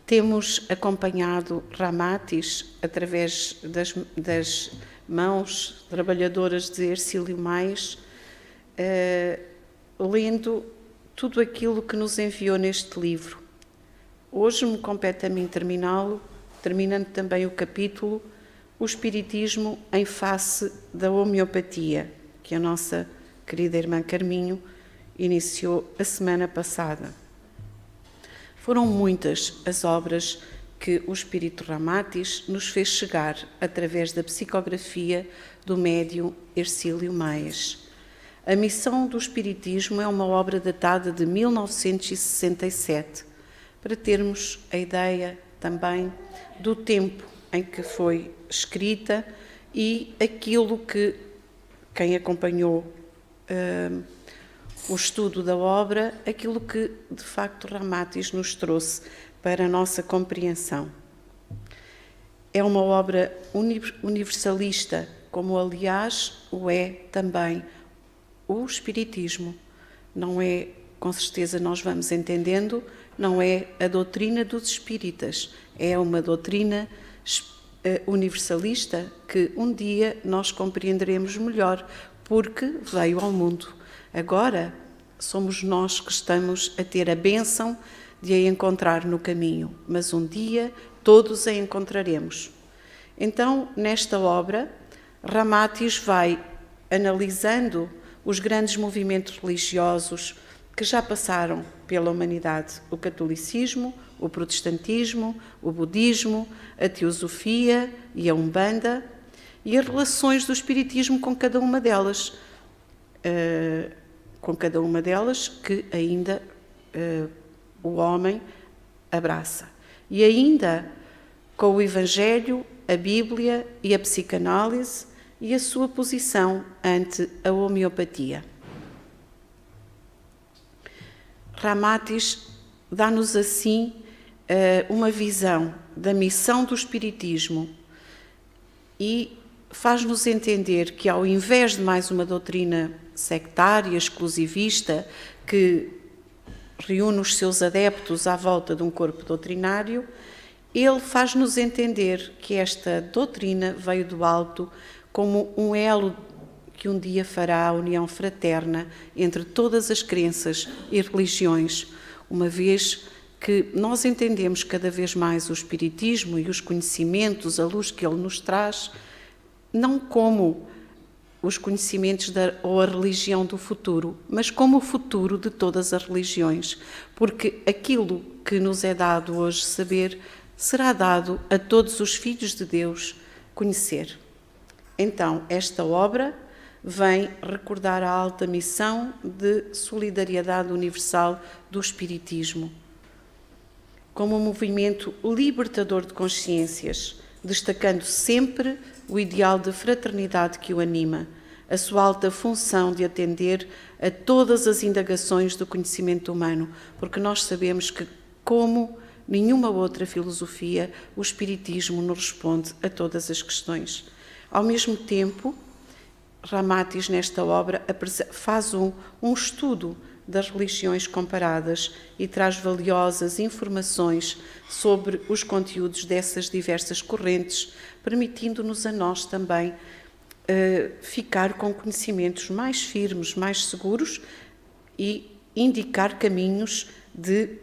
Temos acompanhado Ramatis através das mãos trabalhadoras de Hercílio Mais, lendo tudo aquilo que nos enviou neste livro. Hoje me compete a mim terminá-lo, terminando também o capítulo O Espiritismo em face da homeopatia, que a nossa querida irmã Carminho iniciou a semana passada. Foram muitas as obras que o Espírito Ramatis nos fez chegar através da psicografia do médium Hercílio Mais. A Missão do Espiritismo é uma obra datada de 1967, para termos a ideia também do tempo em que foi escrita e aquilo que quem acompanhou o estudo da obra, aquilo que de facto Ramatis nos trouxe para a nossa compreensão. É uma obra universalista, como aliás o é também o Espiritismo. Não é, com certeza nós vamos entendendo, não é a doutrina dos espíritas, é uma doutrina universalista que um dia nós compreenderemos melhor, porque veio ao mundo. Agora somos nós que estamos a ter a bênção de a encontrar no caminho, mas um dia todos a encontraremos. Então, nesta obra, Ramatis vai analisando os grandes movimentos religiosos que já passaram pela humanidade: o catolicismo, o protestantismo, o budismo, a teosofia e a umbanda, e as relações do espiritismo com cada uma delas, que ainda o homem abraça. E ainda com o Evangelho, a Bíblia e a psicanálise e a sua posição ante a homeopatia. Ramatis dá-nos assim uma visão da missão do Espiritismo e faz-nos entender que, ao invés de mais uma doutrina sectária, exclusivista, que reúne os seus adeptos à volta de um corpo doutrinário, ele faz-nos entender que esta doutrina veio do alto como um elo que um dia fará a união fraterna entre todas as crenças e religiões, uma vez que nós entendemos cada vez mais o Espiritismo e os conhecimentos, a luz que ele nos traz, não como os conhecimentos ou a religião do futuro, mas como o futuro de todas as religiões, porque aquilo que nos é dado hoje saber será dado a todos os filhos de Deus conhecer. Então, esta obra vem recordar a alta missão de solidariedade universal do Espiritismo, como um movimento libertador de consciências, destacando sempre o ideal de fraternidade que o anima, a sua alta função de atender a todas as indagações do conhecimento humano, porque nós sabemos que, como nenhuma outra filosofia, o Espiritismo nos responde a todas as questões. Ao mesmo tempo, Ramatis, nesta obra, faz um estudo das religiões comparadas e traz valiosas informações sobre os conteúdos dessas diversas correntes, permitindo-nos a nós também ficar com conhecimentos mais firmes, mais seguros e indicar caminhos de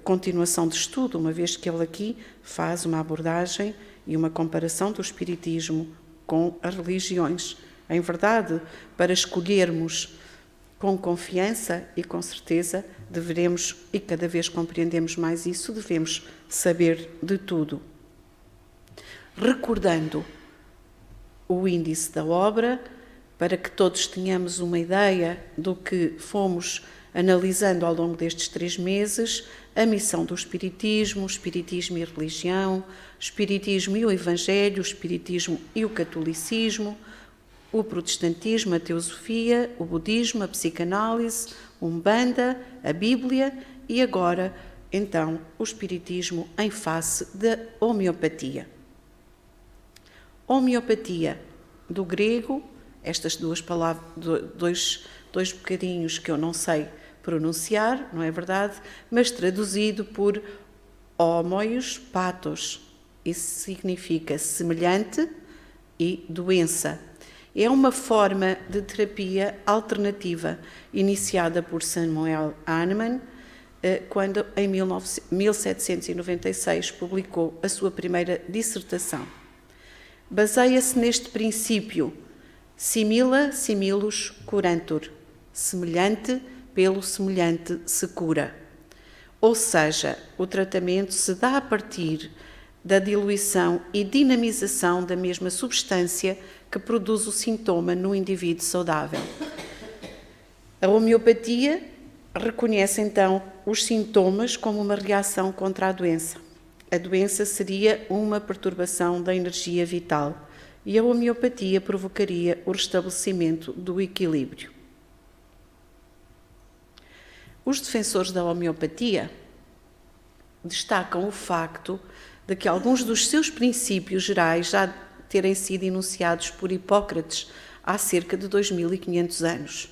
continuação de estudo, uma vez que ele aqui faz uma abordagem e uma comparação do Espiritismo com as religiões. Em verdade, para escolhermos com confiança e com certeza, deveremos, e cada vez compreendemos mais isso, devemos saber de tudo. Recordando o índice da obra, para que todos tenhamos uma ideia do que fomos analisando ao longo destes 3 meses, a missão do Espiritismo, o Espiritismo e a religião, o Espiritismo e o Evangelho, o Espiritismo e o catolicismo, o protestantismo, a teosofia, o budismo, a psicanálise, a umbanda, a Bíblia e agora, então, o Espiritismo em face da homeopatia. Homeopatia, do grego, estas duas palavras, dois bocadinhos que eu não sei pronunciar, não é verdade? Mas traduzido por Homoios pathos, isso significa semelhante, e doença. É uma forma de terapia alternativa iniciada por Samuel Hahnemann, quando em 1796 publicou a sua primeira dissertação. Baseia-se neste princípio: simila similus curantur, semelhante pelo semelhante se cura. Ou seja, o tratamento se dá a partir da diluição e dinamização da mesma substância que produz o sintoma no indivíduo saudável. A homeopatia reconhece então os sintomas como uma reação contra a doença. A doença seria uma perturbação da energia vital e a homeopatia provocaria o restabelecimento do equilíbrio. Os defensores da homeopatia destacam o facto de que alguns dos seus princípios gerais já terem sido enunciados por Hipócrates há cerca de 2500 anos.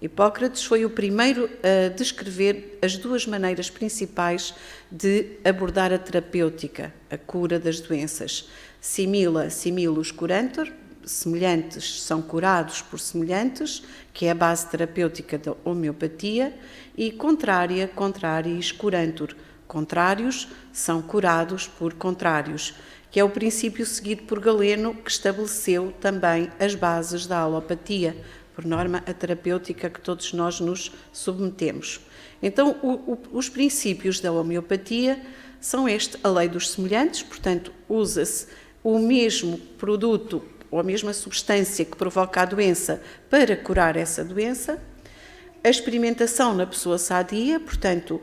Hipócrates foi o primeiro a descrever as duas maneiras principais de abordar a terapêutica, a cura das doenças. Simila similus curantur, semelhantes são curados por semelhantes, que é a base terapêutica da homeopatia, e contrária, contrariis curantur, contrários são curados por contrários, que é o princípio seguido por Galeno, que estabeleceu também as bases da alopatia, por norma a terapêutica que todos nós nos submetemos. Então, os princípios da homeopatia são a lei dos semelhantes, portanto, usa-se o mesmo produto ou a mesma substância que provoca a doença para curar essa doença, a experimentação na pessoa sadia, portanto,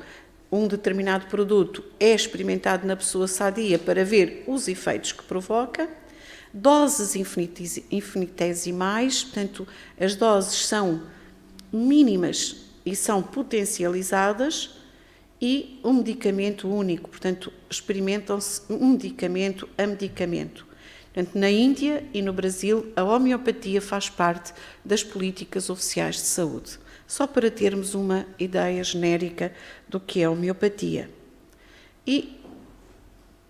um determinado produto é experimentado na pessoa sadia para ver os efeitos que provoca, doses infinitesimais, portanto, as doses são mínimas e são potencializadas, e um medicamento único, portanto, experimentam-se um medicamento a medicamento. Portanto, na Índia e no Brasil, a homeopatia faz parte das políticas oficiais de saúde. Só para termos uma ideia genérica do que é a homeopatia. E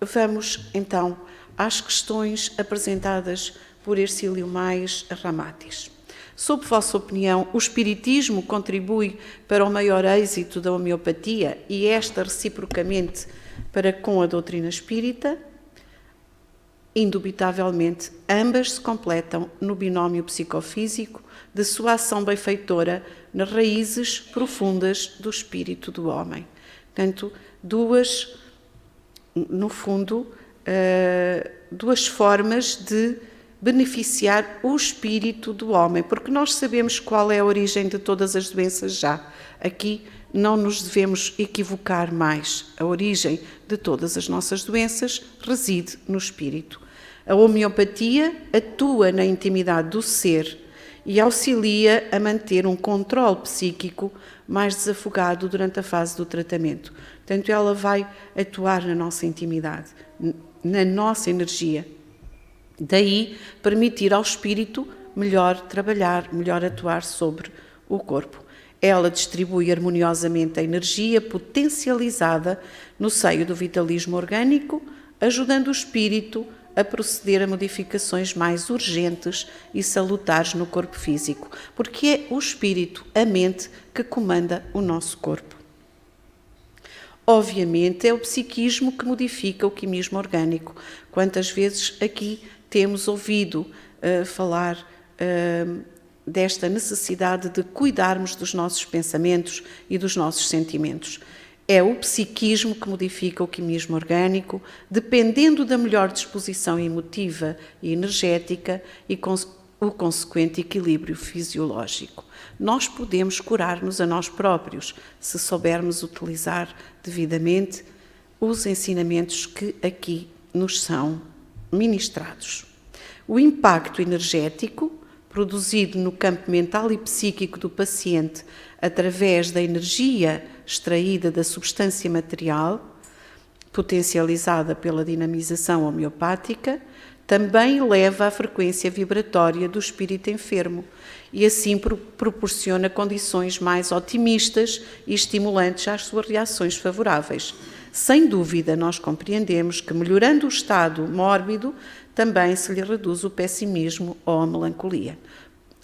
vamos, então, às questões apresentadas por Hercílio Mais Ramatis. Sob vossa opinião, o espiritismo contribui para o maior êxito da homeopatia e esta reciprocamente para com a doutrina espírita? Indubitavelmente, ambas se completam no binómio psicofísico de sua ação benfeitora nas raízes profundas do espírito do homem. Portanto, duas formas de beneficiar o espírito do homem, porque nós sabemos qual é a origem de todas as doenças já. Aqui não nos devemos equivocar mais. A origem de todas as nossas doenças reside no espírito. A homeopatia atua na intimidade do ser e auxilia a manter um controle psíquico mais desafogado durante a fase do tratamento. Portanto, ela vai atuar na nossa intimidade, na nossa energia. Daí, permitir ao espírito melhor trabalhar, melhor atuar sobre o corpo. Ela distribui harmoniosamente a energia potencializada no seio do vitalismo orgânico, ajudando o espírito a proceder a modificações mais urgentes e salutares no corpo físico, porque é o espírito, a mente, que comanda o nosso corpo. Obviamente, é o psiquismo que modifica o quimismo orgânico. Quantas vezes aqui temos ouvido falar desta necessidade de cuidarmos dos nossos pensamentos e dos nossos sentimentos. É o psiquismo que modifica o quimismo orgânico, dependendo da melhor disposição emotiva e energética e com o consequente equilíbrio fisiológico. Nós podemos curar-nos a nós próprios, se soubermos utilizar devidamente os ensinamentos que aqui nos são ministrados. O impacto energético produzido no campo mental e psíquico do paciente através da energia extraída da substância material, potencializada pela dinamização homeopática, também eleva a frequência vibratória do espírito enfermo e assim proporciona condições mais otimistas e estimulantes às suas reações favoráveis. Sem dúvida, nós compreendemos que, melhorando o estado mórbido, também se lhe reduz o pessimismo ou a melancolia.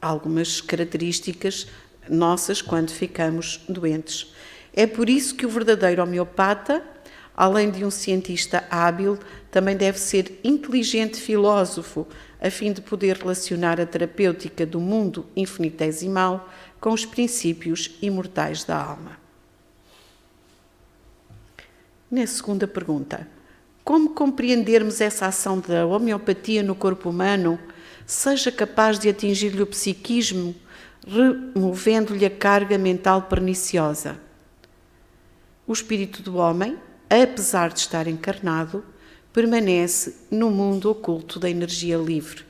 Algumas características nossas quando ficamos doentes. É por isso que o verdadeiro homeopata, além de um cientista hábil, também deve ser inteligente filósofo, a fim de poder relacionar a terapêutica do mundo infinitesimal com os princípios imortais da alma. Na segunda pergunta, como compreendermos essa ação da homeopatia no corpo humano, seja capaz de atingir-lhe o psiquismo, removendo-lhe a carga mental perniciosa? O espírito do homem, apesar de estar encarnado, permanece no mundo oculto da energia livre.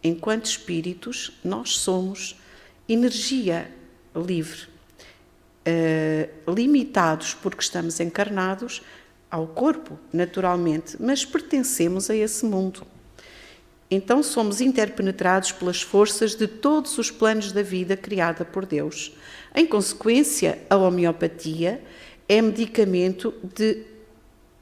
Enquanto espíritos, nós somos energia livre, limitados porque estamos encarnados ao corpo, naturalmente, mas pertencemos a esse mundo. Então somos interpenetrados pelas forças de todos os planos da vida criada por Deus. Em consequência, a homeopatia é medicamento de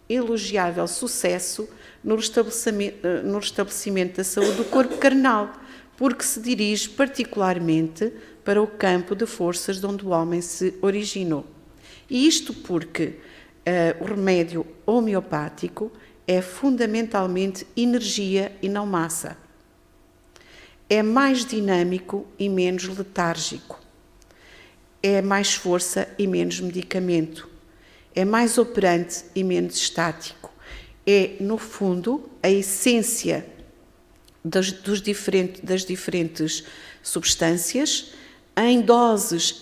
elogiável sucesso no restabelecimento da saúde do corpo carnal, porque se dirige particularmente para o campo de forças de onde o homem se originou. E isto porque o remédio homeopático é fundamentalmente energia e não massa. É mais dinâmico e menos letárgico. É mais força e menos medicamento. É mais operante e menos estático. É, no fundo, a essência das diferentes substâncias em doses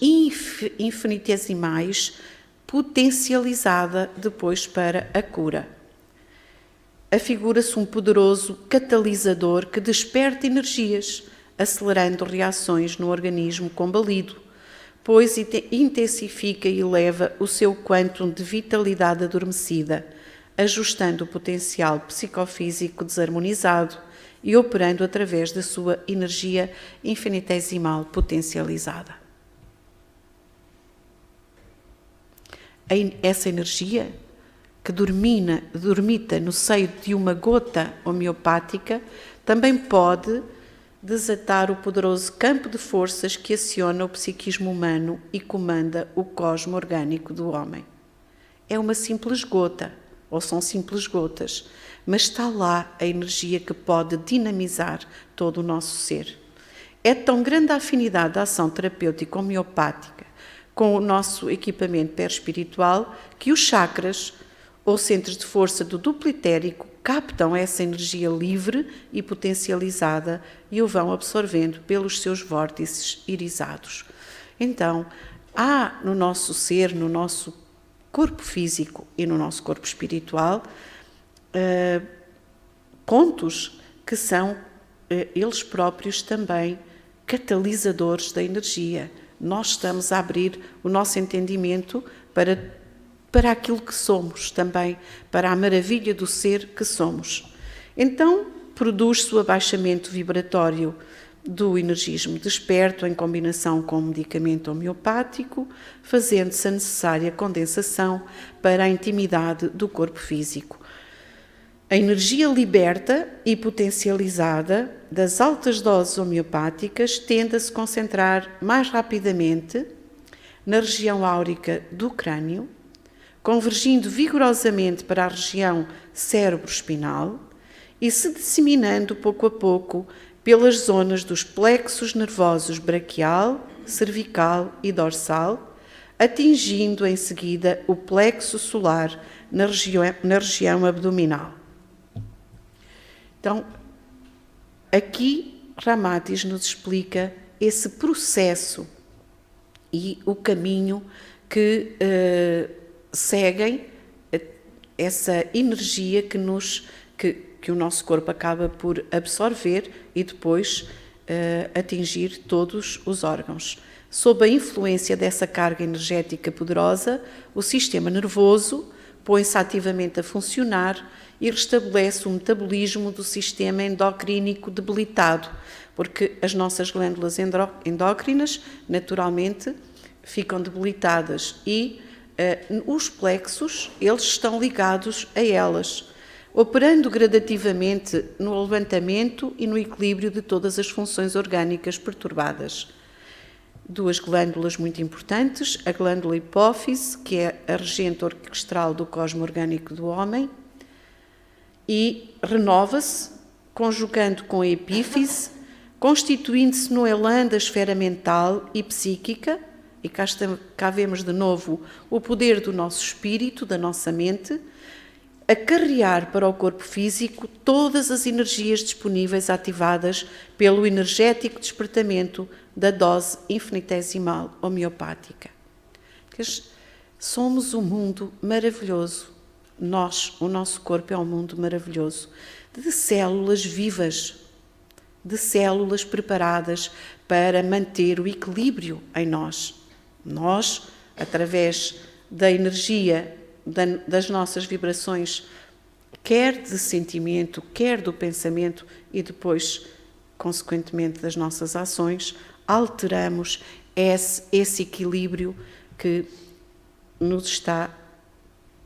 infinitesimais, potencializada depois para a cura. Afigura-se um poderoso catalisador que desperta energias, acelerando reações no organismo combalido, pois intensifica e eleva o seu quantum de vitalidade adormecida, ajustando o potencial psicofísico desarmonizado e operando através da sua energia infinitesimal potencializada. Essa energia que dormita no seio de uma gota homeopática também pode desatar o poderoso campo de forças que aciona o psiquismo humano e comanda o cosmo orgânico do homem. É uma simples gota, ou são simples gotas, mas está lá a energia que pode dinamizar todo o nosso ser. É tão grande a afinidade da ação terapêutica homeopática com o nosso equipamento perispiritual que os chakras, ou centros de força do duplo etérico, captam essa energia livre e potencializada e o vão absorvendo pelos seus vórtices irisados. Então, há no nosso ser, no nosso corpo físico e no nosso corpo espiritual, pontos que são eles próprios também catalisadores da energia. Nós estamos a abrir o nosso entendimento para aquilo que somos também, para a maravilha do ser que somos. Então, produz-se o abaixamento vibratório do energismo desperto em combinação com o medicamento homeopático, fazendo-se a necessária condensação para a intimidade do corpo físico. A energia liberta e potencializada das altas doses homeopáticas tende a se concentrar mais rapidamente na região áurica do crânio, convergindo vigorosamente para a região cérebro-espinal e se disseminando pouco a pouco pelas zonas dos plexos nervosos braquial, cervical e dorsal, atingindo em seguida o plexo solar na região abdominal. Então, aqui Ramatis nos explica esse processo e o caminho que seguem essa energia que o nosso corpo acaba por absorver e depois atingir todos os órgãos. Sob a influência dessa carga energética poderosa, o sistema nervoso põe-se ativamente a funcionar e restabelece o metabolismo do sistema endocrínico debilitado, porque as nossas glândulas endócrinas, naturalmente, ficam debilitadas e os plexos, eles estão ligados a elas, operando gradativamente no levantamento e no equilíbrio de todas as funções orgânicas perturbadas. Duas glândulas muito importantes, a glândula hipófise, que é a regente orquestral do cosmo orgânico do homem, e renova-se, conjugando com a epífise, constituindo-se no elan da esfera mental e psíquica, e cá vemos de novo o poder do nosso espírito, da nossa mente, a carrear para o corpo físico todas as energias disponíveis ativadas pelo energético despertamento da dose infinitesimal homeopática. Somos um mundo maravilhoso. O nosso corpo é um mundo maravilhoso, de células vivas, de células preparadas para manter o equilíbrio em nós. Nós, através da energia das nossas vibrações, quer de sentimento, quer do pensamento e depois, consequentemente, das nossas ações, alteramos esse equilíbrio que nos está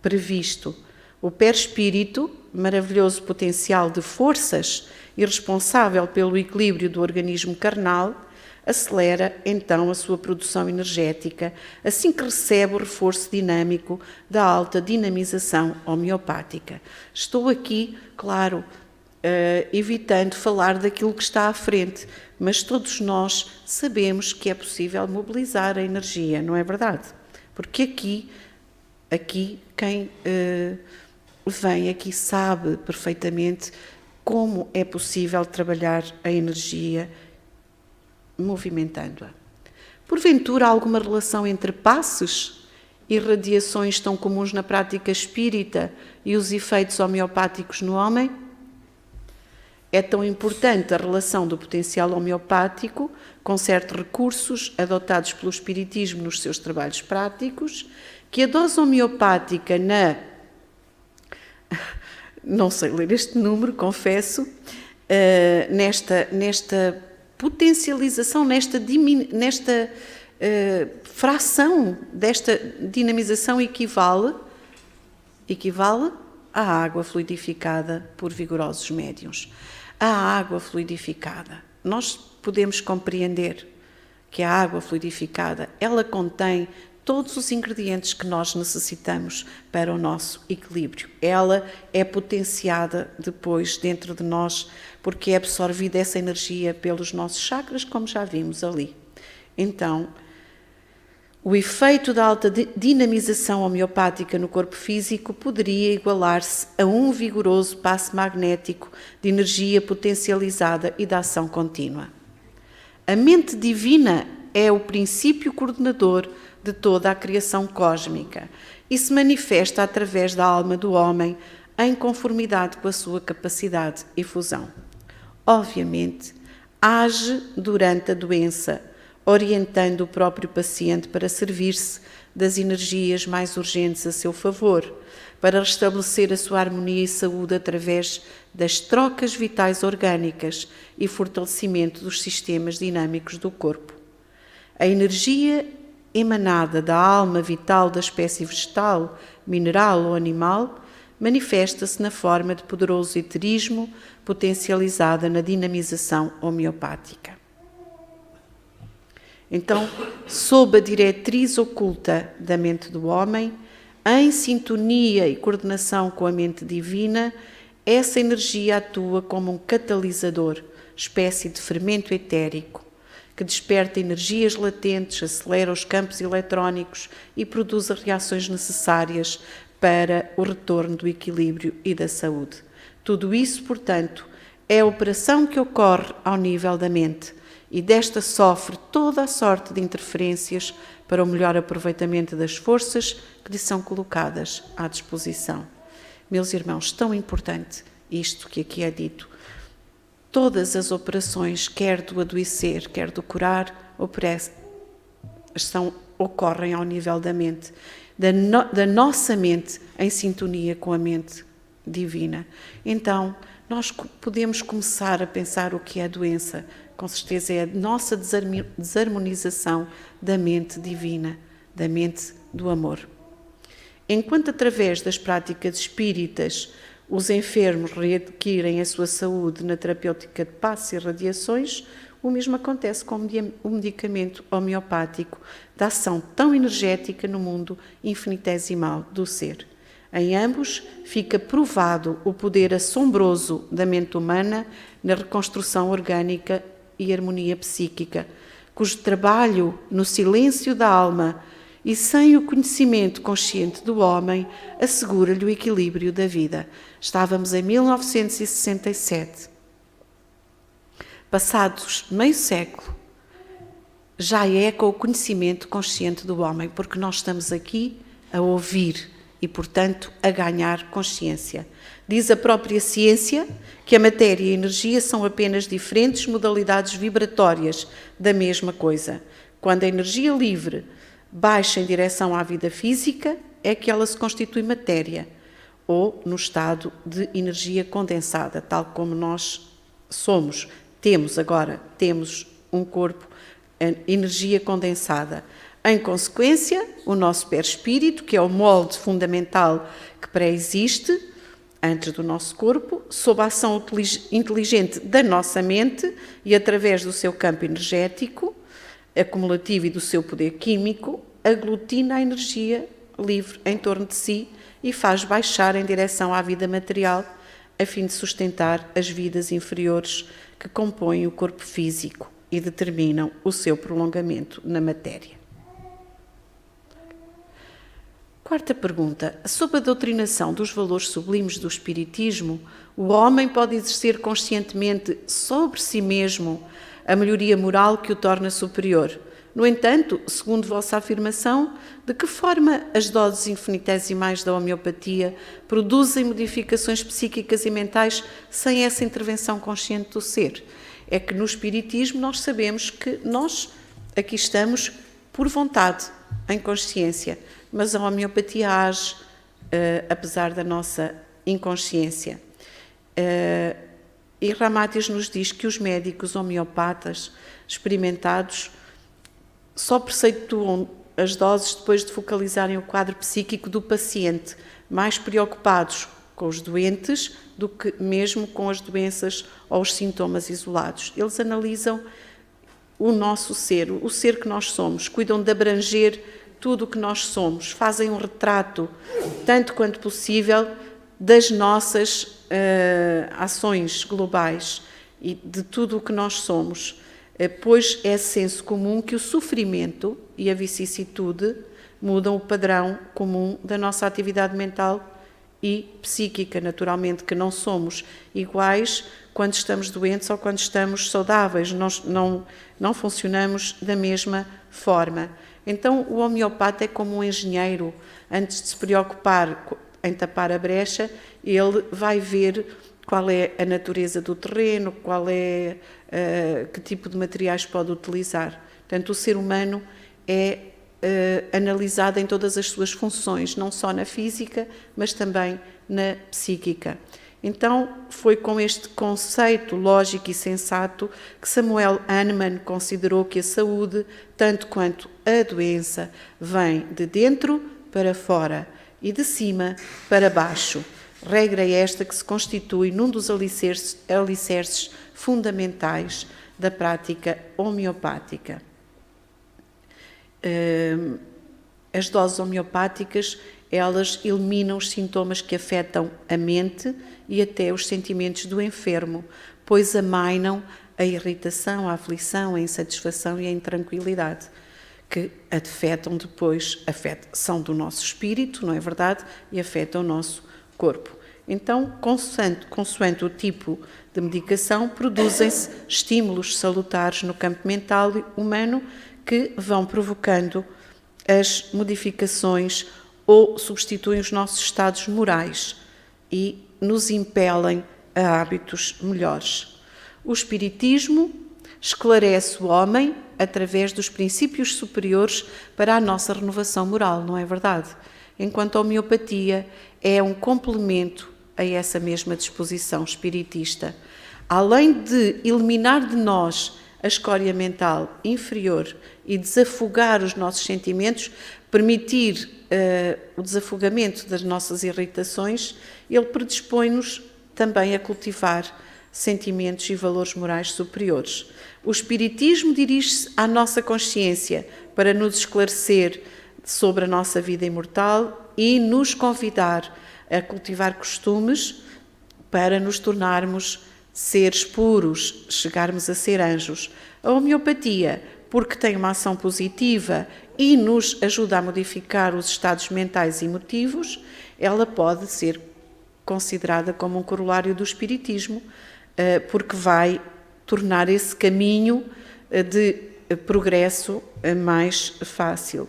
previsto. O perispírito, maravilhoso potencial de forças e responsável pelo equilíbrio do organismo carnal, acelera então a sua produção energética, assim que recebe o reforço dinâmico da alta dinamização homeopática. Estou aqui, claro, evitando falar daquilo que está à frente, mas todos nós sabemos que é possível mobilizar a energia, não é verdade? Porque aqui quem vem aqui sabe perfeitamente como é possível trabalhar a energia movimentando-a. Porventura, há alguma relação entre passes e radiações tão comuns na prática espírita e os efeitos homeopáticos no homem? É tão importante a relação do potencial homeopático com certos recursos adotados pelo espiritismo nos seus trabalhos práticos, que a dose homeopática não sei ler este número, confesso, nesta potencialização, nesta fração desta dinamização equivale à água fluidificada por vigorosos médiuns. A água fluidificada. Nós podemos compreender que a água fluidificada, ela contém todos os ingredientes que nós necessitamos para o nosso equilíbrio. Ela é potenciada depois dentro de nós, porque é absorvida essa energia pelos nossos chakras, como já vimos ali. Então, o efeito da alta dinamização homeopática no corpo físico poderia igualar-se a um vigoroso passe magnético de energia potencializada e de ação contínua. A mente divina é o princípio coordenador de toda a criação cósmica e se manifesta através da alma do homem em conformidade com a sua capacidade e fusão. Obviamente, age durante a doença, orientando o próprio paciente para servir-se das energias mais urgentes a seu favor, para restabelecer a sua harmonia e saúde através das trocas vitais orgânicas e fortalecimento dos sistemas dinâmicos do corpo. A energia emanada da alma vital da espécie vegetal, mineral ou animal manifesta-se na forma de poderoso eterismo potencializada na dinamização homeopática. Então, sob a diretriz oculta da mente do homem, em sintonia e coordenação com a mente divina, essa energia atua como um catalisador, espécie de fermento etérico, que desperta energias latentes, acelera os campos eletrónicos e produz as reações necessárias para o retorno do equilíbrio e da saúde. Tudo isso, portanto, é a operação que ocorre ao nível da mente e desta sofre toda a sorte de interferências para o melhor aproveitamento das forças que lhe são colocadas à disposição. Meus irmãos, tão importante isto que aqui é dito. Todas as operações, quer do adoecer, quer do curar, ocorrem ao nível da mente. Da nossa mente em sintonia com a mente divina. Então, nós podemos começar a pensar o que é a doença. Com certeza é a nossa desarmonização da mente divina, da mente do amor. Enquanto através das práticas espíritas os enfermos readquirem a sua saúde na terapêutica de passos e radiações, o mesmo acontece com o medicamento homeopático, da ação tão energética no mundo infinitesimal do ser. Em ambos fica provado o poder assombroso da mente humana na reconstrução orgânica e harmonia psíquica, cujo trabalho no silêncio da alma e sem o conhecimento consciente do homem assegura-lhe o equilíbrio da vida. Estávamos em 1967. Passados meio século, já é com o conhecimento consciente do homem, porque nós estamos aqui a ouvir e, portanto, a ganhar consciência. Diz a própria ciência que a matéria e a energia são apenas diferentes modalidades vibratórias da mesma coisa. Quando a energia livre baixa em direção à vida física, é que ela se constitui matéria, ou no estado de energia condensada, tal como nós somos. Temos um corpo, energia condensada. Em consequência, o nosso perispírito, que é o molde fundamental que pré-existe antes do nosso corpo, sob a ação inteligente da nossa mente e através do seu campo energético acumulativo e do seu poder químico, aglutina a energia livre em torno de si e faz baixar em direção à vida material, a fim de sustentar as vidas inferiores que compõem o corpo físico e determinam o seu prolongamento na matéria. Quarta pergunta. Sob a doutrinação dos valores sublimes do Espiritismo, o homem pode exercer conscientemente sobre si mesmo a melhoria moral que o torna superior. No entanto, segundo vossa afirmação, de que forma as doses infinitesimais da homeopatia produzem modificações psíquicas e mentais sem essa intervenção consciente do ser? É que no Espiritismo nós sabemos que nós aqui estamos por vontade, em consciência, mas a homeopatia age apesar da nossa inconsciência. E Ramatiz nos diz que os médicos homeopatas experimentados só preceituam as doses depois de focalizarem o quadro psíquico do paciente, mais preocupados com os doentes do que mesmo com as doenças ou os sintomas isolados. Eles analisam o nosso ser, o ser que nós somos, cuidam de abranger tudo o que nós somos, fazem um retrato, tanto quanto possível, das nossas ações globais e de tudo o que nós somos, pois é senso comum que o sofrimento e a vicissitude mudam o padrão comum da nossa atividade mental e psíquica, naturalmente que não somos iguais quando estamos doentes ou quando estamos saudáveis, nós não funcionamos da mesma forma. Então o homeopata é como um engenheiro, antes de se preocupar em tapar a brecha, ele vai ver qual é a natureza do terreno, que tipo de materiais pode utilizar. Portanto, o ser humano é analisado em todas as suas funções, não só na física, mas também na psíquica. Então, foi com este conceito lógico e sensato que Samuel Hahnemann considerou que a saúde, tanto quanto a doença, vem de dentro para fora e de cima para baixo. Regra esta que se constitui num dos alicerces fundamentais da prática homeopática. As doses homeopáticas, elas eliminam os sintomas que afetam a mente e até os sentimentos do enfermo, pois amainam a irritação, a aflição, a insatisfação e a intranquilidade, que afetam depois, são do nosso espírito, não é verdade? E afetam o nosso corpo. Então, consoante o tipo de medicação, produzem-se estímulos salutares no campo mental humano que vão provocando as modificações ou substituem os nossos estados morais e nos impelem a hábitos melhores. O Espiritismo esclarece o homem através dos princípios superiores para a nossa renovação moral, não é verdade? enquanto a homeopatia é um complemento a essa mesma disposição espiritista. Além de eliminar de nós a escória mental inferior e desafogar os nossos sentimentos, permitir o desafogamento das nossas irritações, ele predispõe-nos também a cultivar sentimentos e valores morais superiores. O Espiritismo dirige-se à nossa consciência para nos esclarecer sobre a nossa vida imortal e nos convidar a cultivar costumes para nos tornarmos seres puros, chegarmos a ser anjos. A homeopatia, porque tem uma ação positiva e nos ajuda a modificar os estados mentais e emotivos, ela pode ser considerada como um corolário do Espiritismo, porque vai tornar esse caminho de progresso mais fácil.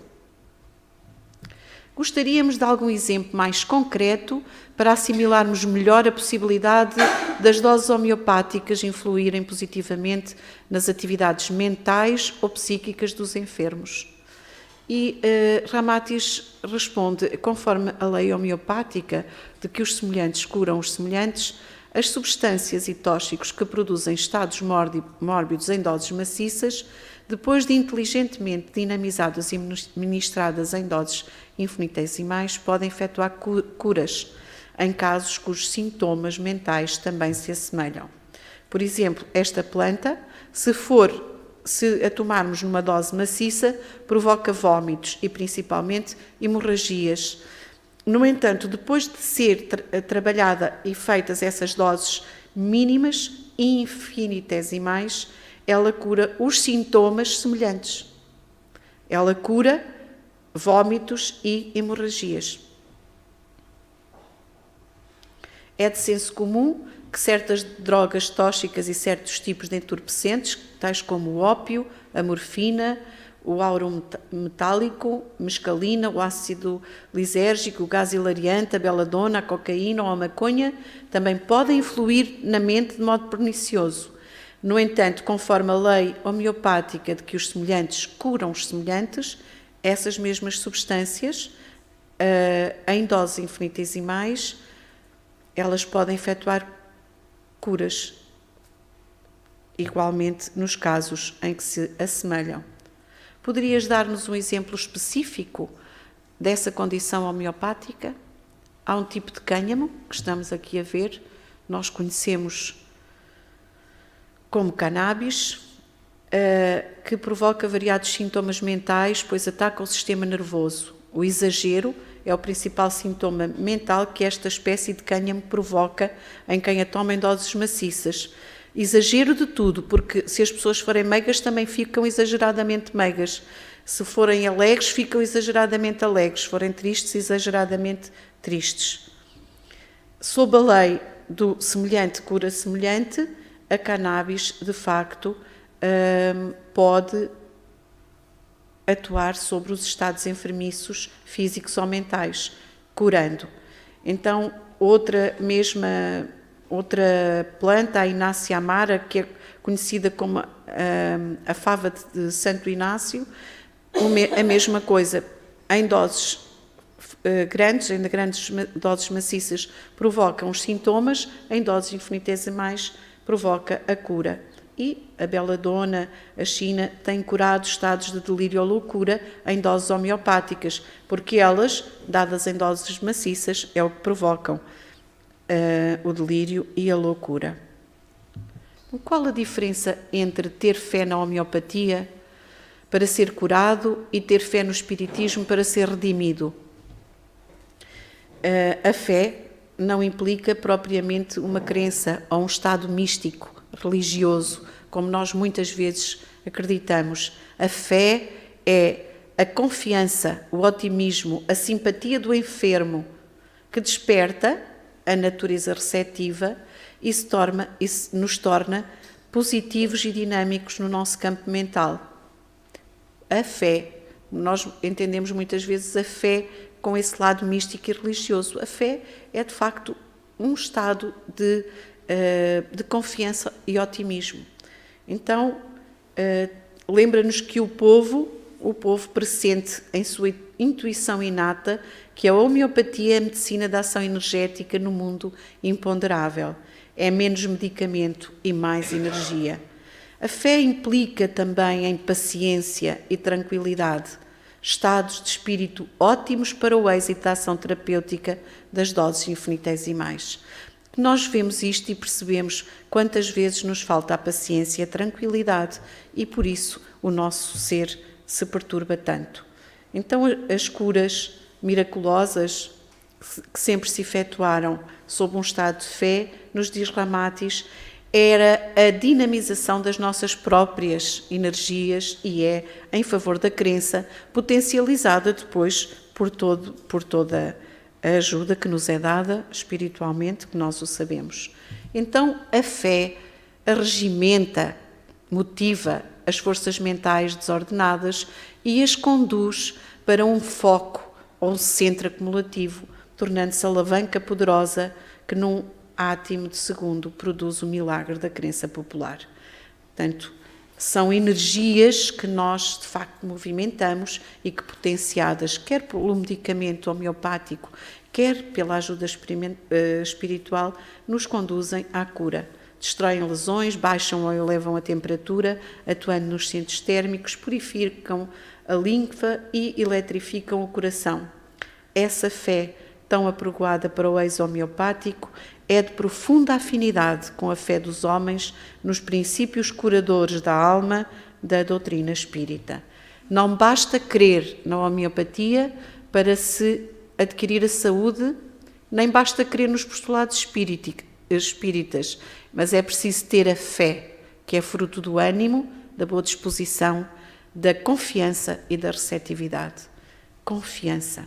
Gostaríamos de algum exemplo mais concreto para assimilarmos melhor a possibilidade das doses homeopáticas influírem positivamente nas atividades mentais ou psíquicas dos enfermos. E Ramatis responde, conforme a lei homeopática de que os semelhantes curam os semelhantes, as substâncias e tóxicos que produzem estados mórbidos em doses maciças, depois de inteligentemente dinamizadas e ministradas em doses infinitesimais, podem efetuar curas em casos cujos sintomas mentais também se assemelham. Por exemplo, esta planta, se a tomarmos numa dose maciça, provoca vômitos e principalmente hemorragias. No entanto, depois de ser trabalhada e feitas essas doses mínimas e infinitesimais, ela cura os sintomas semelhantes. Ela cura vômitos e hemorragias. É de senso comum que certas drogas tóxicas e certos tipos de entorpecentes, tais como o ópio, a morfina, o auro metálico, mescalina, o ácido lisérgico, o gás hilariante, a beladona, a cocaína ou a maconha, também podem influir na mente de modo pernicioso. No entanto, conforme a lei homeopática de que os semelhantes curam os semelhantes, essas mesmas substâncias, em doses infinitesimais, elas podem efetuar curas, igualmente nos casos em que se assemelham. Poderias dar-nos um exemplo específico dessa condição homeopática? Há um tipo de cânhamo que estamos aqui a ver, nós conhecemos como cannabis, que provoca variados sintomas mentais, pois ataca o sistema nervoso. O exagero é o principal sintoma mental que esta espécie de cânhamo provoca em quem a toma em doses maciças. Exagero de tudo, porque se as pessoas forem meigas também ficam exageradamente meigas. Se forem alegres, ficam exageradamente alegres. Se forem tristes, exageradamente tristes. Sob a lei do semelhante cura semelhante, a cannabis, de facto, pode atuar sobre os estados enfermiços físicos ou mentais, curando. Então, outra planta, a Inácia amara, que é conhecida como a fava de Santo Inácio, a mesma coisa, em doses grandes, em grandes doses maciças, provocam os sintomas, em doses infinitesimais provoca a cura. E a beladona, a China, têm curado estados de delírio ou loucura em doses homeopáticas, porque elas, dadas em doses maciças, é o que provocam o delírio e a loucura. Qual a diferença entre ter fé na homeopatia para ser curado e ter fé no espiritismo para ser redimido? A fé não implica propriamente uma crença ou um estado místico, religioso, como nós muitas vezes acreditamos. A fé é a confiança, o otimismo, a simpatia do enfermo que desperta a natureza receptiva e nos torna positivos e dinâmicos no nosso campo mental. A fé, nós entendemos muitas vezes a fé com esse lado místico e religioso. A fé é, de facto, um estado de confiança e otimismo. Então, lembra-nos que o povo pressente em sua intuição inata que a homeopatia é a medicina da ação energética no mundo imponderável. É menos medicamento e mais energia. A fé implica também em paciência e tranquilidade, estados de espírito ótimos para o êxito da ação terapêutica das doses infinitesimais. Nós vemos isto e percebemos quantas vezes nos falta a paciência e a tranquilidade e por isso o nosso ser se perturba tanto. Então as curas miraculosas que sempre se efetuaram sob um estado de fé, nos diz Ramatis, era a dinamização das nossas próprias energias e é em favor da crença, potencializada depois por toda a ajuda que nos é dada espiritualmente, que nós o sabemos. Então a fé regimenta, motiva as forças mentais desordenadas e as conduz para um foco ou um centro acumulativo, tornando-se a alavanca poderosa que num átimo de segundo produz o milagre da crença popular. Portanto, são energias que nós, de facto, movimentamos e que, potenciadas quer pelo medicamento homeopático, quer pela ajuda espiritual, nos conduzem à cura. Destroem lesões, baixam ou elevam a temperatura, atuando nos centros térmicos, purificam a linfa e eletrificam o coração. Essa fé, tão apregoada para o êxito homeopático, é de profunda afinidade com a fé dos homens nos princípios curadores da alma da doutrina espírita. Não basta crer na homeopatia para se adquirir a saúde, nem basta crer nos postulados espíritas, mas é preciso ter a fé, que é fruto do ânimo, da boa disposição, da confiança e da receptividade. Confiança.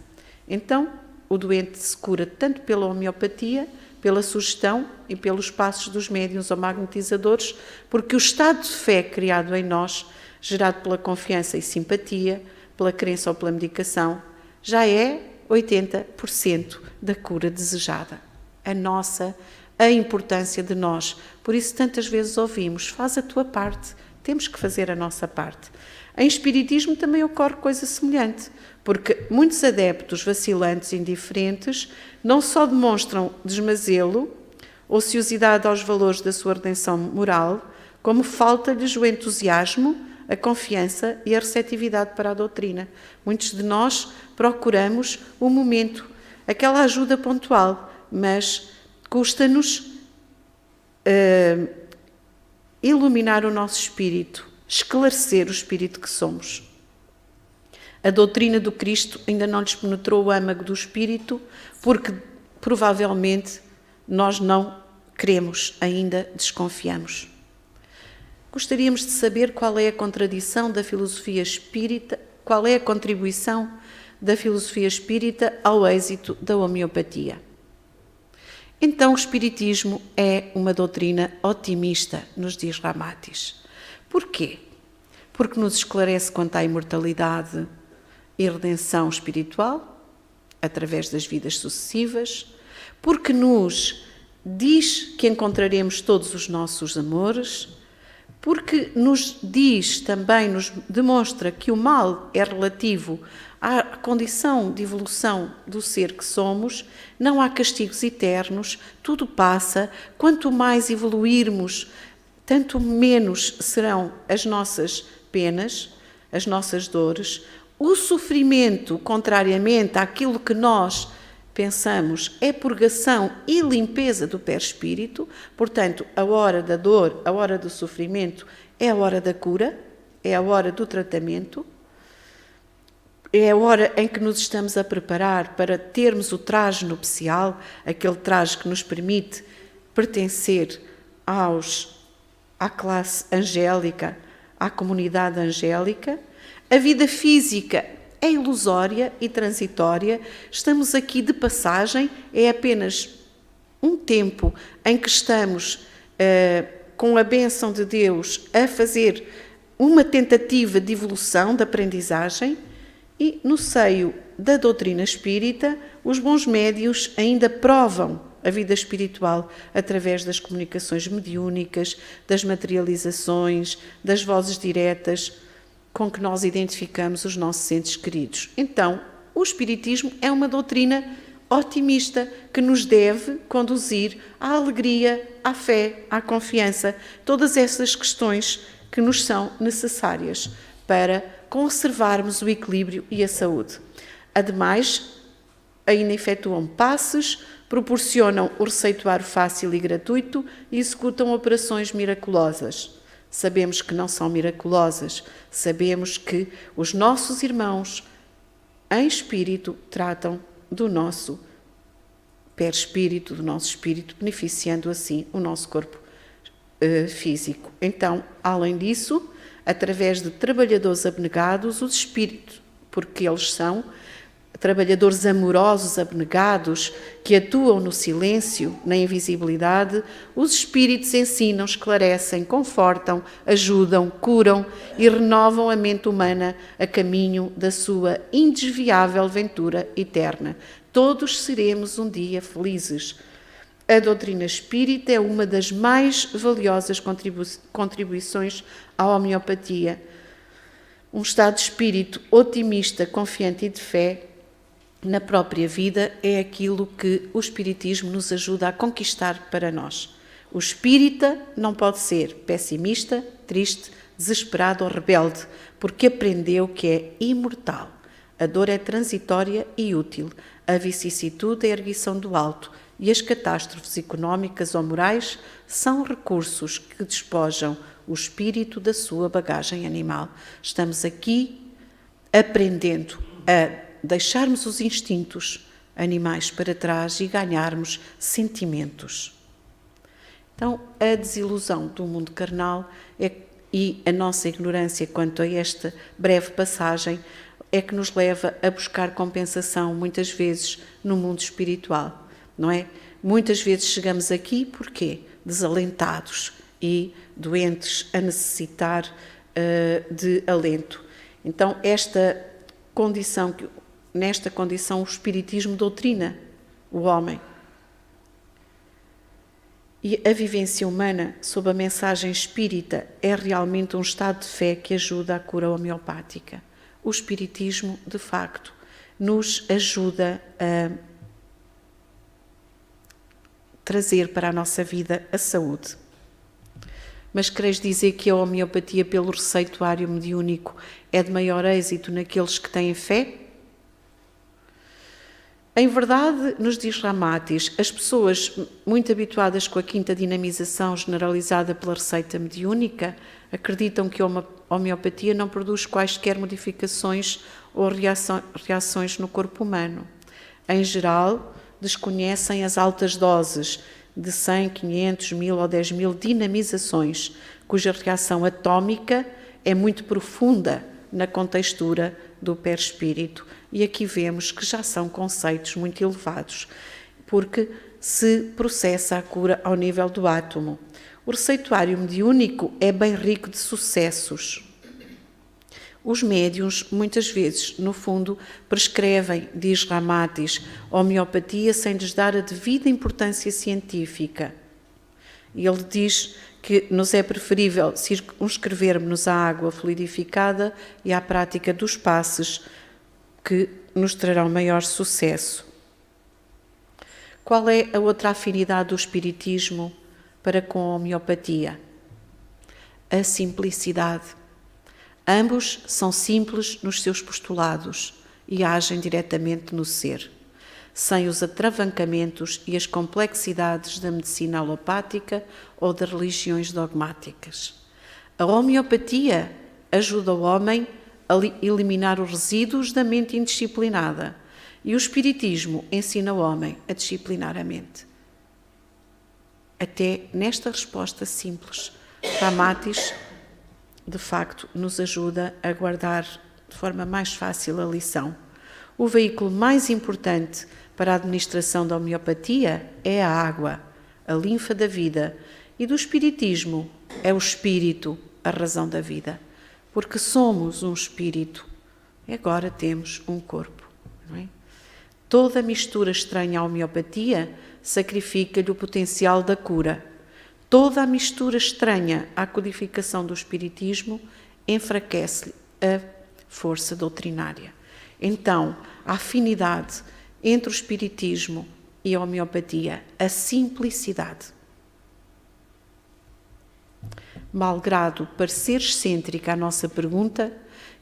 Então, o doente se cura tanto pela homeopatia, pela sugestão e pelos passos dos médiuns ou magnetizadores, porque o estado de fé criado em nós, gerado pela confiança e simpatia, pela crença ou pela medicação, já é 80% da cura desejada. A importância de nós. Por isso tantas vezes ouvimos, faz a tua parte, temos que fazer a nossa parte. Em espiritismo também ocorre coisa semelhante, porque muitos adeptos vacilantes e indiferentes não só demonstram desmazelo, ociosidade aos valores da sua redenção moral, como falta-lhes o entusiasmo, a confiança e a receptividade para a doutrina. Muitos de nós procuramos o momento, aquela ajuda pontual, mas custa-nos iluminar o nosso espírito, esclarecer o espírito que somos. A doutrina do Cristo ainda não lhes penetrou o âmago do espírito, porque provavelmente nós não queremos, ainda desconfiamos. Gostaríamos de saber qual é a contradição da filosofia espírita, qual é a contribuição da filosofia espírita ao êxito da homeopatia. Então o espiritismo é uma doutrina otimista, nos diz Ramatis. Porquê? Porque nos esclarece quanto à imortalidade e redenção espiritual, através das vidas sucessivas, porque nos diz que encontraremos todos os nossos amores, porque nos diz também, nos demonstra que o mal é relativo à condição de evolução do ser que somos, não há castigos eternos, tudo passa, quanto mais evoluirmos, tanto menos serão as nossas penas, as nossas dores. O sofrimento, contrariamente àquilo que nós pensamos, é purgação e limpeza do perispírito, portanto, a hora da dor, a hora do sofrimento, é a hora da cura, é a hora do tratamento, é a hora em que nos estamos a preparar para termos o traje nupcial, aquele traje que nos permite pertencer à classe angélica, à comunidade angélica. A vida física é ilusória e transitória, estamos aqui de passagem, é apenas um tempo em que estamos, com a bênção de Deus, a fazer uma tentativa de evolução, de aprendizagem, e no seio da doutrina espírita, os bons médiuns ainda provam a vida espiritual através das comunicações mediúnicas, das materializações, das vozes diretas com que nós identificamos os nossos entes queridos. Então, O Espiritismo é uma doutrina otimista que nos deve conduzir à alegria, à fé, à confiança, todas essas questões que nos são necessárias para conservarmos o equilíbrio e a saúde. Ademais, ainda efetuam passes, proporcionam o receituário fácil e gratuito e executam operações miraculosas. Sabemos que não são miraculosas, sabemos que os nossos irmãos em espírito tratam do nosso perispírito, do nosso espírito, beneficiando assim o nosso corpo físico. Então, além disso, através de trabalhadores abnegados, os espíritos, porque eles são trabalhadores amorosos, abnegados, que atuam no silêncio, na invisibilidade, os espíritos ensinam, esclarecem, confortam, ajudam, curam e renovam a mente humana a caminho da sua indesviável ventura eterna. Todos seremos um dia felizes. A doutrina espírita é uma das mais valiosas contribuições à homeopatia. Um estado de espírito otimista, confiante e de fé na própria vida é aquilo que o Espiritismo nos ajuda a conquistar para nós. O espírita não pode ser pessimista, triste, desesperado ou rebelde, porque aprendeu que é imortal. A dor é transitória e útil, a vicissitude é a erguição do alto e as catástrofes económicas ou morais são recursos que despojam o espírito da sua bagagem animal. Estamos aqui aprendendo a deixarmos os instintos animais para trás e ganharmos sentimentos. Então, a desilusão do mundo carnal e a nossa ignorância quanto a esta breve passagem é que nos leva a buscar compensação, muitas vezes, no mundo espiritual, não é? Muitas vezes chegamos aqui, porquê? Desalentados e doentes a necessitar de alento. Então, nesta condição, o Espiritismo doutrina o homem. E a vivência humana, sob a mensagem espírita, é realmente um estado de fé que ajuda à cura homeopática. O Espiritismo, de facto, nos ajuda a trazer para a nossa vida a saúde. Mas queres dizer que a homeopatia pelo receituário mediúnico é de maior êxito naqueles que têm fé? Em verdade, nos diz Ramatis, as pessoas muito habituadas com a quinta dinamização generalizada pela receita mediúnica acreditam que a homeopatia não produz quaisquer modificações ou reações no corpo humano. Em geral, desconhecem as altas doses de 100, 500, 1000 ou 10.000 dinamizações, cuja reação atómica é muito profunda na contextura do perispírito. E aqui vemos que já são conceitos muito elevados, porque se processa a cura ao nível do átomo. O receituário mediúnico é bem rico de sucessos. Os médiuns, muitas vezes, no fundo, prescrevem, diz Ramatis, homeopatia sem lhes dar a devida importância científica. E ele diz que nos é preferível circunscrevermos-nos à água fluidificada e à prática dos passes, que nos trarão maior sucesso. Qual é a outra afinidade do Espiritismo para com a homeopatia? A simplicidade. Ambos são simples nos seus postulados e agem diretamente no ser, sem os atravancamentos e as complexidades da medicina alopática ou das religiões dogmáticas. A homeopatia ajuda o homem a eliminar os resíduos da mente indisciplinada e o Espiritismo ensina o homem a disciplinar a mente. Até nesta resposta simples, Ramatis, de facto, nos ajuda a guardar de forma mais fácil a lição. O veículo mais importante para a administração da homeopatia é a água, a linfa da vida, e do Espiritismo é o espírito, a razão da vida. Porque somos um espírito e agora temos um corpo. Não é? Toda mistura estranha à homeopatia sacrifica-lhe o potencial da cura. Toda a mistura estranha à codificação do Espiritismo enfraquece-lhe a força doutrinária. Então, a afinidade entre o espiritismo e a homeopatia, a simplicidade. Malgrado parecer excêntrica a nossa pergunta,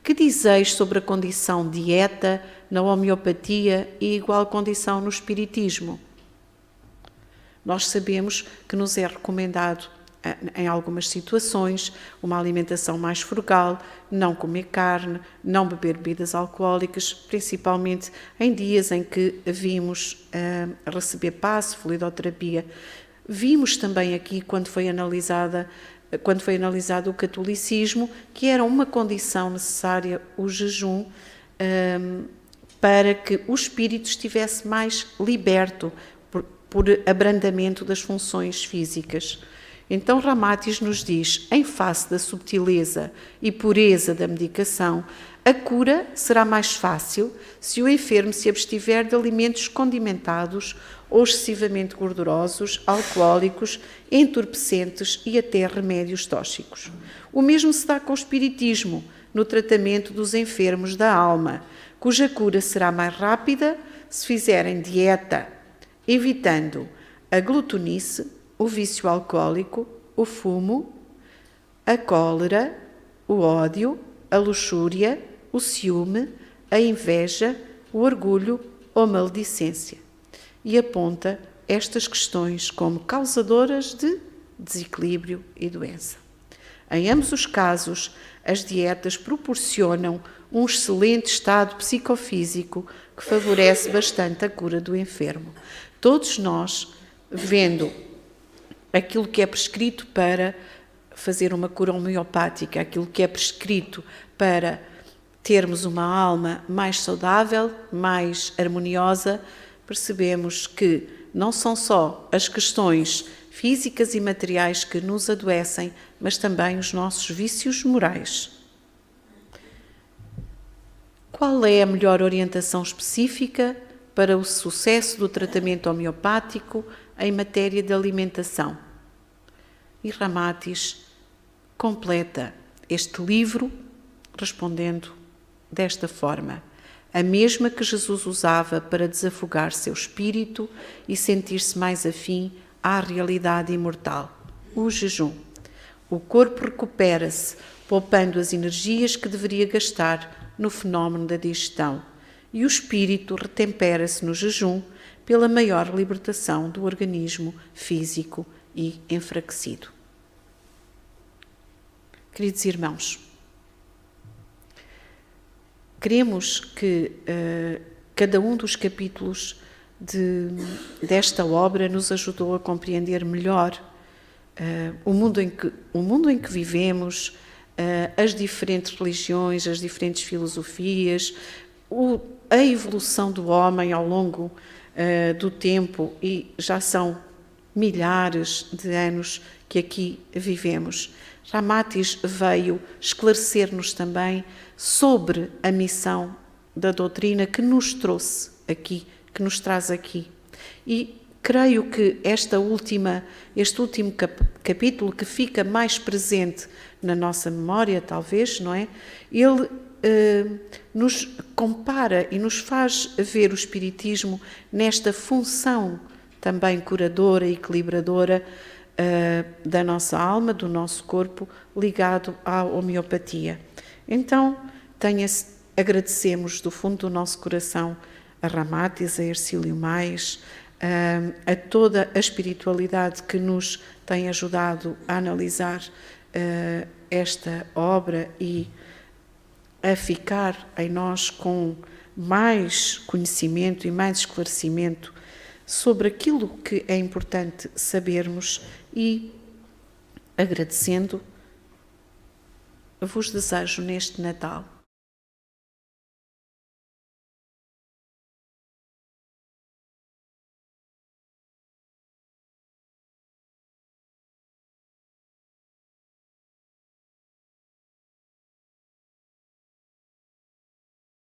que dizeis sobre a condição dieta na homeopatia e igual condição no espiritismo? Nós sabemos que nos é recomendado, em algumas situações, uma alimentação mais frugal, não comer carne, não beber bebidas alcoólicas, principalmente em dias em que vimos receber passe, fluidoterapia. Vimos também aqui, quando foi analisado o catolicismo, que era uma condição necessária o jejum para que o espírito estivesse mais liberto por abrandamento das funções físicas. Então Ramatis nos diz, em face da subtileza e pureza da medicação, a cura será mais fácil se o enfermo se abstiver de alimentos condimentados ou excessivamente gordurosos, alcoólicos, entorpecentes e até remédios tóxicos. O mesmo se dá com o espiritismo, no tratamento dos enfermos da alma, cuja cura será mais rápida se fizerem dieta, evitando a glutonice, o vício alcoólico, o fumo, a cólera, o ódio, a luxúria, o ciúme, a inveja, o orgulho ou maledicência. E aponta estas questões como causadoras de desequilíbrio e doença. Em ambos os casos, as dietas proporcionam um excelente estado psicofísico que favorece bastante a cura do enfermo. Todos nós, vendo aquilo que é prescrito para fazer uma cura homeopática, aquilo que é prescrito para termos uma alma mais saudável, mais harmoniosa, percebemos que não são só as questões físicas e materiais que nos adoecem, mas também os nossos vícios morais. Qual é a melhor orientação específica para o sucesso do tratamento homeopático em matéria de alimentação? E Ramatis completa este livro respondendo desta forma: a mesma que Jesus usava para desafogar seu espírito e sentir-se mais afim à realidade imortal, o jejum. O corpo recupera-se, poupando as energias que deveria gastar no fenómeno da digestão, e o espírito retempera-se no jejum pela maior libertação do organismo físico e enfraquecido. Queridos irmãos, queremos que cada um dos capítulos desta obra nos ajudou a compreender melhor o mundo em que vivemos, as diferentes religiões, as diferentes filosofias, a evolução do homem ao longo do tempo, e já são milhares de anos que aqui vivemos. Ramatis veio esclarecer-nos também sobre a missão da doutrina que nos trouxe aqui, que nos traz aqui. E creio que este último capítulo, que fica mais presente na nossa memória, talvez, não é? Ele nos compara e nos faz ver o Espiritismo nesta função também curadora e equilibradora da nossa alma, do nosso corpo, ligado à homeopatia. Então, agradecemos do fundo do nosso coração a Ramatis, a Hercílio Mais, a toda a espiritualidade que nos tem ajudado a analisar esta obra e a ficar em nós com mais conhecimento e mais esclarecimento sobre aquilo que é importante sabermos. E, agradecendo, vos desejo neste Natal